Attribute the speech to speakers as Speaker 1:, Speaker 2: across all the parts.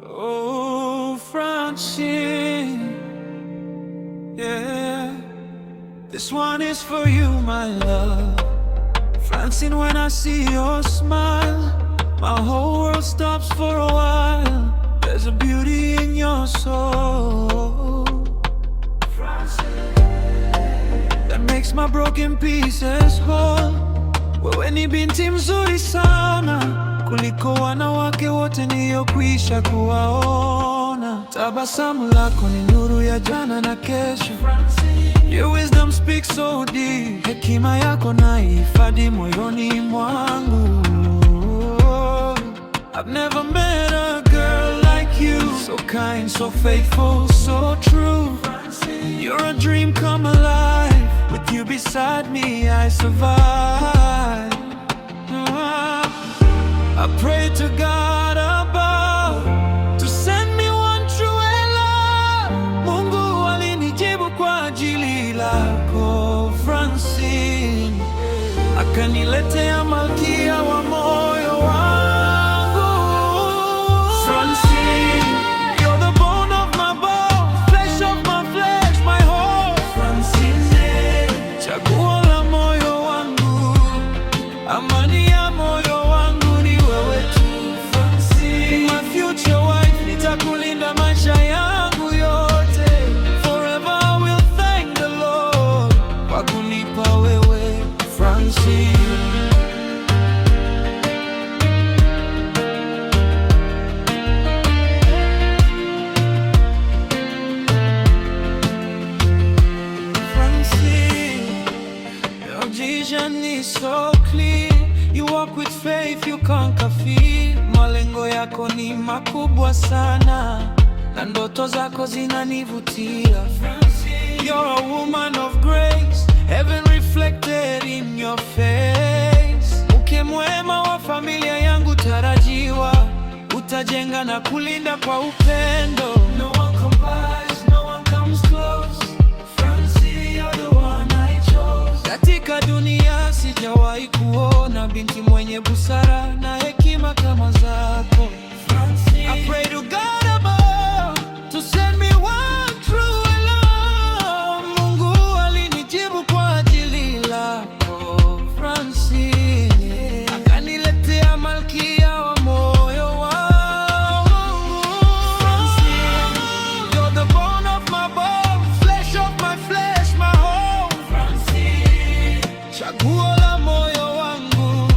Speaker 1: Oh, Francine, yeah, this one is for you, my love. Francine, when I see your smile, my whole world stops for a while. There's a beauty in your soul, Francine, that makes my broken pieces whole. Wewe ni binti mzuri sana kuliko wanawake wote niliyokwisha kuwaona. Tabasamu lako ni nuru ya jana na kesho. Your wisdom speaks so deep. Hekima yako naihifadhi moyoni mwangu. I've never met a girl like you, so kind, so faithful, so true. You're a dream come alive. With you beside me, I survive. I pray to God above to send me one true love. Mungu alinijibu kwa ajili lako, Francine, akaniletea malkia wa moyo wangu. Francine, you're the bone of my bone, flesh of my flesh, my whole. Francine, chaguo la moyo wangu, amani ya moyo wangu ni wewe tu. Francine, my future wife, nitakulinda maisha yangu yote. Forever I will thank the Lord kwa kunipa wewe, Francine. Your vision is so clear. You walk with faith, you conquer fear. Malengo yako ni makubwa sana na ndoto zako zinanivutia. You're a woman of grace, heaven reflected in your face. Mke mwema wa familia yangu tarajiwa, utajenga na kulinda kwa upendo. No one compares, no one comes close. Francine, you're the one I chose. Katika dunia sijawahi kuona binti mwenye busara na hekima kama zako, Francine. I pray to God above to send me one true love. Mungu alinijibu kwa ajili lako, Francine, akaniletea malkia wa moyo wangu. Francine, you're the bone of my bone, flesh of my flesh, my whole. Francine, chaguo la moyo wangu,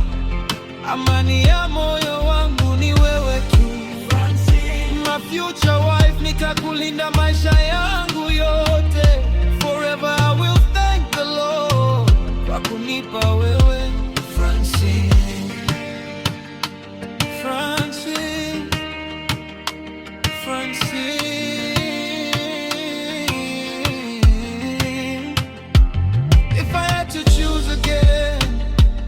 Speaker 1: amani ya moyo wangu ni wewe tu. Francine, my future wife, nitakulinda maisha yangu yote. Forever I will thank the Lord kwa kunipa wewe, Francine. Francine, Francine, if I had to choose again,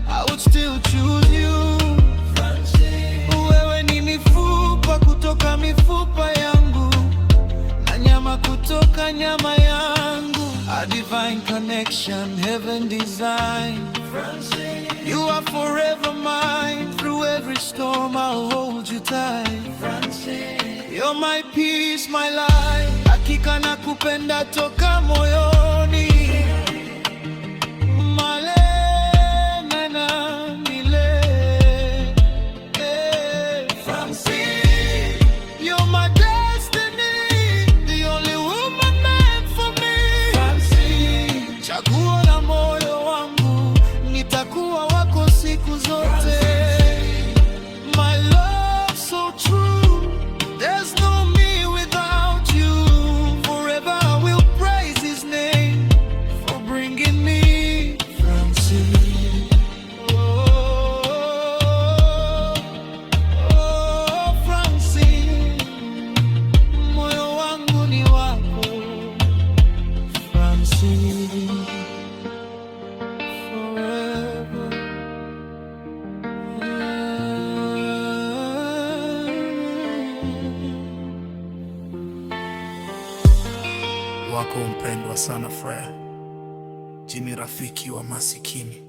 Speaker 1: I would still choose you. Francine, wewe ni mifupa kutoka mifupa yangu na nyama kutoka nyama yangu. A divine connection, heaven design. Francine, you are forever mine. Through every storm I'll hold you tight. Francine, you're my peace, my life. Hakika nakupenda toka moyoni. Chaguo la moyo wangu, nitakuwa wako siku zote. My love so true, there's no me without you. Forever I will praise his name for bringing me, Francine. Oh, oh, Francine, moyo wangu ni wako, Francine.
Speaker 2: Wako mpendwa sana Freya, Jimmy rafiki wa masikini.